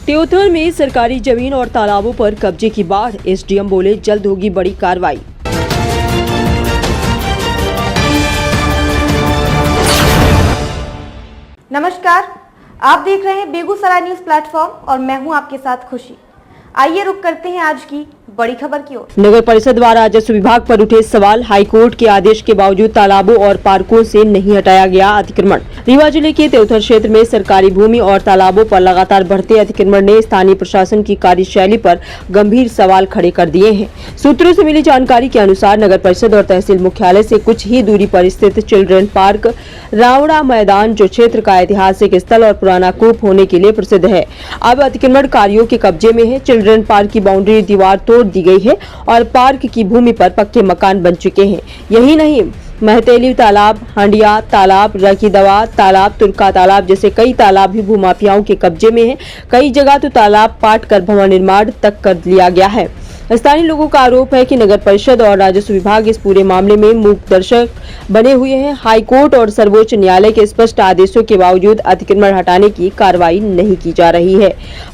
त्योथर में सरकारी जमीन और तालाबों पर कब्जे की बाढ़, एसडीएम बोले जल्द होगी बड़ी कार्रवाई। नमस्कार, आप देख रहे हैं बेगूसराय न्यूज प्लेटफॉर्म और मैं हूं आपके साथ खुशी। आइए रुक करते हैं आज की बड़ी खबर की ओर। नगर परिषद द्वारा राजस्व विभाग पर उठे सवाल, हाईकोर्ट के आदेश के बावजूद तालाबों और पार्कों से नहीं हटाया गया अतिक्रमण। रीवा जिले के त्योथर क्षेत्र में सरकारी भूमि और तालाबों पर लगातार बढ़ते अतिक्रमण ने स्थानीय प्रशासन की कार्यशैली पर गंभीर सवाल खड़े कर दिए हैं। सूत्रों से मिली जानकारी के अनुसार नगर परिषद और तहसील मुख्यालय से कुछ ही दूरी पर स्थित चिल्ड्रन पार्क रावड़ा मैदान, जो क्षेत्र का ऐतिहासिक स्थल और पुराना कूप होने के लिए प्रसिद्ध है, अब अतिक्रमणकारियों के कब्जे में है। चिल्ड्रन पार्क की बाउंड्री दीवार तोड़ दी गई है और पार्क की भूमि पर पक्के मकान बन चुके हैं। यही नहीं, महतेली तालाब, हंडिया तालाब, रकीदवा तालाब, तुर्का तालाब जैसे कई तालाब भी भूमाफियाओं के कब्जे में हैं। कई जगह तो तालाब पाट कर भवन निर्माण तक कर लिया गया है। स्थानीय लोगों का आरोप है कि नगर परिषद और राजस्व विभाग इस पूरे मामले में मूक दर्शक बने हुए हैं। हाईकोर्ट और सर्वोच्च न्यायालय के स्पष्ट आदेशों के बावजूद अतिक्रमण हटाने की कार्रवाई नहीं की जा रही है।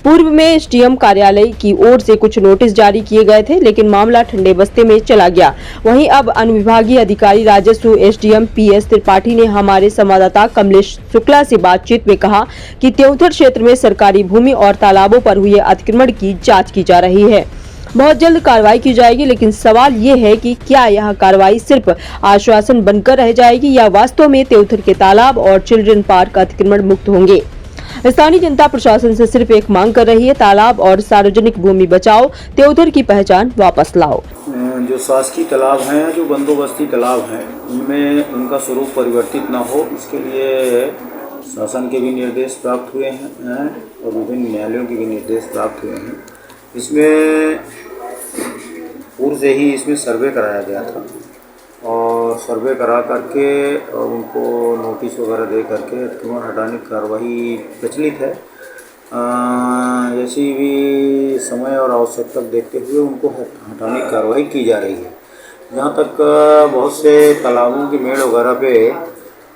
पूर्व में एसडीएम कार्यालय की ओर से कुछ नोटिस जारी किए गए थे, लेकिन मामला ठंडे बस्ते में चला गया। वहीं अब अनुविभागीय अधिकारी राजस्व एसडीएम पीएस त्रिपाठी ने हमारे संवाददाता कमलेश शुक्ला से बातचीत में कहा कि त्योथर क्षेत्र में सरकारी भूमि और तालाबों पर हुए अतिक्रमण की जाँच की जा रही है। बहुत जल्द कार्रवाई की जाएगी, लेकिन सवाल ये है कि क्या यह कार्रवाई सिर्फ आश्वासन बनकर रह जाएगी या वास्तव में त्योथर के तालाब और चिल्ड्रन पार्क अतिक्रमण मुक्त होंगे। स्थानीय जनता प्रशासन से सिर्फ एक मांग कर रही है, तालाब और सार्वजनिक भूमि बचाओ, त्योथर की पहचान वापस लाओ। जो शासकीय तालाब हैं, जो बंदोबस्ती तालाब हैं, उनमें उनका स्वरूप परिवर्तित न हो, इसके लिए शासन के भी निर्देश प्राप्त हुए हैं और विभिन्न न्यायालयों के भी निर्देश प्राप्त हुए हैं। इसमें पूर्व से ही इसमें सर्वे कराया गया था और सर्वे करा करके और उनको नोटिस वगैरह दे करके अतिक्रमण हटाने की कार्रवाई प्रचलित है। जैसी भी समय और आवश्यकता देखते हुए उनको हटाने की कार्रवाई की जा रही है। जहाँ तक बहुत से तालाबों की मेड़ वगैरह पे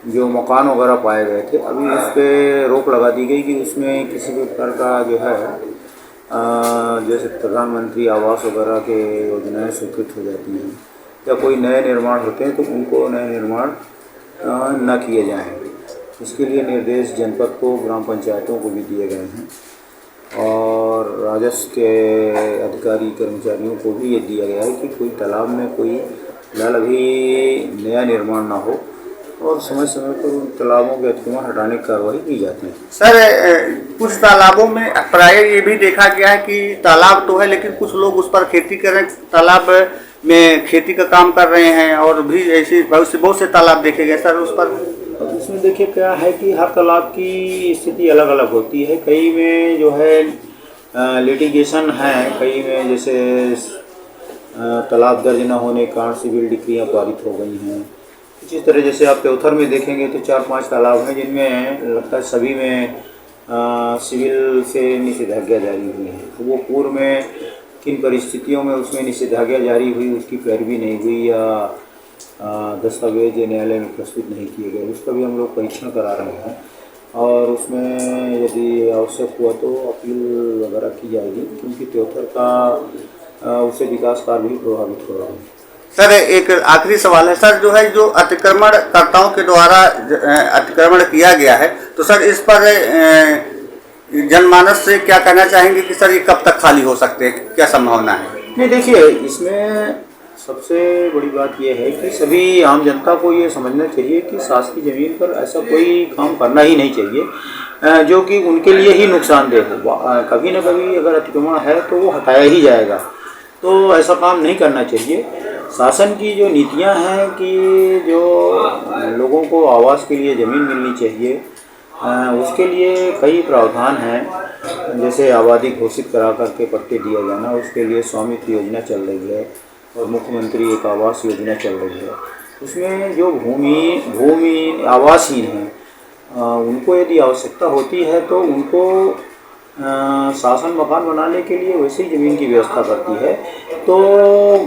जो मकान वगैरह पाए गए थे, अभी उस पर रोक लगा दी गई कि उसमें किसी भी प्रकार का जो है जैसे प्रधानमंत्री आवास वगैरह के योजनाएं स्वीकृत हो जाती हैं या कोई नए निर्माण होते हैं तो उनको नए निर्माण न किए जाएं। इसके लिए निर्देश जनपद को, ग्राम पंचायतों को भी दिए गए हैं और राजस्व के अधिकारी कर्मचारियों को भी ये दिया गया है कि कोई तालाब में कोई फिलहाल अभी नया निर्माण ना हो और समय समय पर उन तालाबों के अतिक्रमण हटाने की कार्रवाई की जाती है। सर, कुछ तालाबों में प्राय ये भी देखा गया है कि तालाब तो है लेकिन कुछ लोग उस पर खेती कर रहे हैं, तालाब में खेती का काम कर रहे हैं और भी ऐसे बहुत से तालाब देखे गए सर उस पर। इसमें देखिए क्या है कि हर तालाब की स्थिति अलग अलग होती है। कई में जो है लिटिगेशन है, कई में जैसे तालाब दर्ज न होने के कारण सिविल डिक्रियाँ पारित हो गई हैं। इसी तरह जैसे आप त्योथर में देखेंगे तो 4-5 तालाब हैं जिनमें लगता है सभी में सिविल से निषेधाज्ञा जारी हुई है। तो वो पूर्व में किन परिस्थितियों में उसमें निषेधाज्ञा जारी हुई, उसकी पैरवी नहीं हुई या दस्तावेज न्यायालय में प्रस्तुत नहीं किए गए, उसका भी हम लोग परीक्षण करा रहे हैं और उसमें यदि आवश्यक हुआ तो अपील वगैरह की जाएगी, क्योंकि त्योथर का उससे विकास कार्य भी प्रभावित हो रहा है। सर, एक आखिरी सवाल है सर, जो अतिक्रमणकर्ताओं के द्वारा अतिक्रमण किया गया है तो सर इस पर जनमानस से क्या कहना चाहेंगे कि सर ये कब तक खाली हो सकते हैं, क्या संभावना है? नहीं, देखिए इसमें सबसे बड़ी बात यह है कि सभी आम जनता को ये समझना चाहिए कि शासकीय ज़मीन पर ऐसा कोई काम करना ही नहीं चाहिए जो कि उनके लिए ही नुकसानदेह हो। कभी न कभी अगर अतिक्रमण है तो वो हटाया ही जाएगा, तो ऐसा काम नहीं करना चाहिए। शासन की जो नीतियां हैं कि जो लोगों को आवास के लिए ज़मीन मिलनी चाहिए, उसके लिए कई प्रावधान हैं। जैसे आबादी घोषित करा करके पट्टे दिया जाना, उसके लिए स्वामित्व योजना चल रही है और मुख्यमंत्री एक आवास योजना चल रही है। उसमें जो भूमि आवासहीन हैं उनको यदि आवश्यकता होती है तो उनको शासन मकान बनाने के लिए वैसे ही ज़मीन की व्यवस्था करती है। तो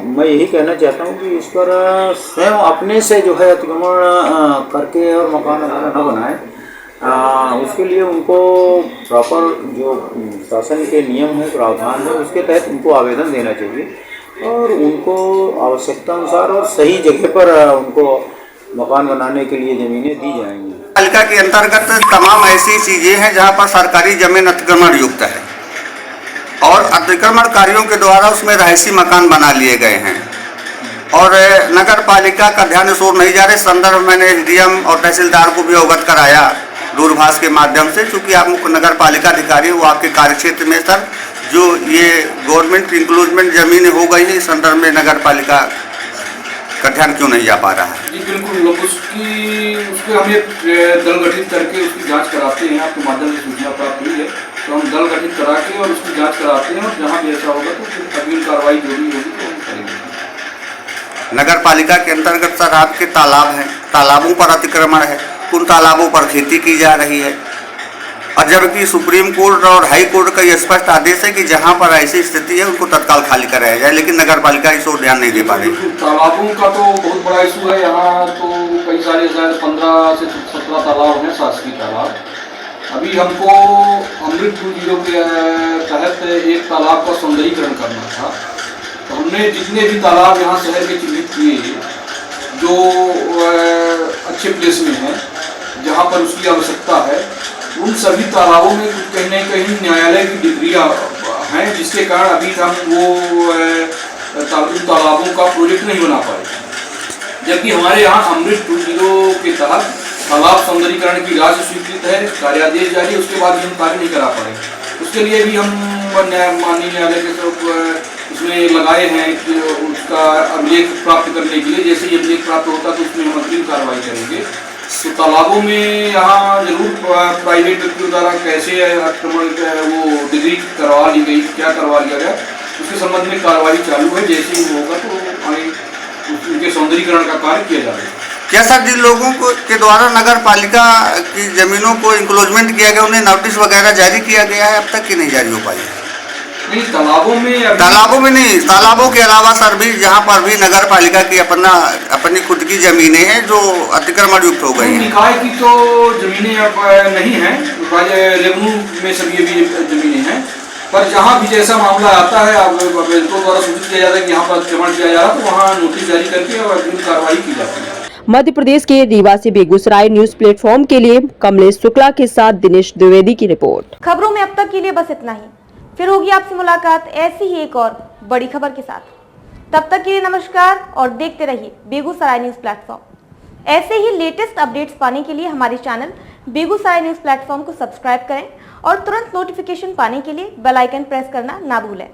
मैं यही कहना चाहता हूँ कि इस पर स्वयं अपने से जो है अतिक्रमण करके और मकान वगैरह न बनाएं। उसके लिए उनको प्रॉपर जो शासन के नियम है, प्रावधान है, उसके तहत उनको आवेदन देना चाहिए और उनको आवश्यकता अनुसार और सही जगह पर उनको मकान बनाने के लिए ज़मीनें दी जाएंगी। पालिका के अंतर्गत तमाम ऐसी चीज़ें हैं जहाँ पर सरकारी जमीन अतिक्रमण युक्त है और अतिक्रमणकारियों के द्वारा उसमें रहायशी मकान बना लिए गए हैं और नगर पालिका का ध्यान इस ओर नहीं जा रहे। संदर्भ मैंने एसडीएम और तहसीलदार को भी अवगत कराया दूरभाष के माध्यम से, चूँकि आप मुख्य नगर पालिका अधिकारी वो आपके कार्यक्षेत्र में सर जो ये गवर्नमेंट इंक्लूजमेंट जमीन हो गई है, इस संदर्भ में नगर पालिका का ध्यान क्यों नहीं जा पा रहा है? जी बिल्कुल, उसके हम एक दल गठित करके उसकी जांच कराते हैं। आपके माध्यम से सूचना प्राप्त हुई है तो हम दल गठित करा के और उसकी जांच कराते हैं और जहाँ भी ऐसा होगा तो फिर अग्रिम कार्रवाई जो भी होगी तो हम करेंगे। नगर पालिका के अंतर्गत सर आपके तालाब हैं, तालाबों पर अतिक्रमण है, उन तालाबों पर खेती की जा रही है और जबकि सुप्रीम कोर्ट और हाई कोर्ट का ये स्पष्ट आदेश है कि जहां पर ऐसी स्थिति है उनको तत्काल खाली कराया जाए, लेकिन नगर पालिका इस ओर ध्यान नहीं दे पा रही। तालाबों का तो बहुत बड़ा इशू है यहाँ, तो कई सारे शायद 15 से 17 तालाब हैं शासकीय तालाब। अभी हमको अमृत 2.0 के तहत एक तालाब का सौंदर्यीकरण करना था, तो हमने जितने भी तालाब यहाँ शहर के चिन्हित किए जो अच्छे प्लेस में हैं, जहाँ पर उसकी आवश्यकता है, उन सभी तालाबों में कहीं न कहीं न्यायालय की डिग्रियाँ हैं, जिसके कारण अभी हम वो तालाबों का प्रोजेक्ट नहीं बना पाए। जबकि हमारे यहाँ अमृत 2.0 के तहत तालाब सौंदर्यीकरण की राशि स्वीकृत है, कार्यादेश जारी, उसके बाद भी हम कार्य नहीं करा पाए। उसके लिए भी हम माननीय न्यायालय के तरफ उसमें लगाए हैं कि उसका अभिलेख प्राप्त करने के लिए, जैसे ही अभिलेख प्राप्त होता तो उसमें हम अग्रिम कार्रवाई करेंगे। तो तालाबों में यहाँ जरूर प्राइवेट व्यक्तियों द्वारा कैसे आक्रमण वो डिग्री करवा ली गई, क्या करवा लिया गया, उसके संबंध में कार्रवाई चालू है। जैसे ही होगा तो आगे उनके सौंदर्यीकरण का कार्य किया जाएगा। क्या सर जिन लोगों को के द्वारा नगर पालिका की जमीनों को इंक्लोजमेंट किया गया उन्हें नोटिस वगैरह जारी किया गया है अब तक कि नहीं जारी हो पाई है? नहीं, तालाबों में नहीं, तालाबों के अलावा सर भी जहाँ पर भी नगर पालिका की अपनी खुद की जमीनें हैं जो अतिक्रमण युक्त हो गई हैं। निकाय की तो जमीनें अब नहीं हैं, रेवेन्यू में सब ये भी जमीनें हैं, पर जहाँ भी जैसा मामला आता है आवेदकों द्वारा सूचित किया जाता है कि यहाँ पर अतिक्रमण किया जा रहा है तो वहाँ नोटिस जारी करके और अग्रिम कार्रवाई की जाती है। मध्य प्रदेश के रीवा से बेगूसराय न्यूज प्लेटफॉर्म के लिए कमलेश शुक्ला के साथ दिनेश द्विवेदी की रिपोर्ट। खबरों में अब तक के लिए बस इतना ही, फिर होगी आपसे मुलाकात ऐसी ही एक और बड़ी खबर के साथ। तब तक के लिए नमस्कार और देखते रहिए बेगूसराय न्यूज प्लेटफॉर्म। ऐसे ही लेटेस्ट अपडेट्स पाने के लिए हमारे चैनल बेगूसराय न्यूज प्लेटफॉर्म को सब्सक्राइब करें और तुरंत नोटिफिकेशन पाने के लिए बेल आइकन प्रेस करना ना भूलें।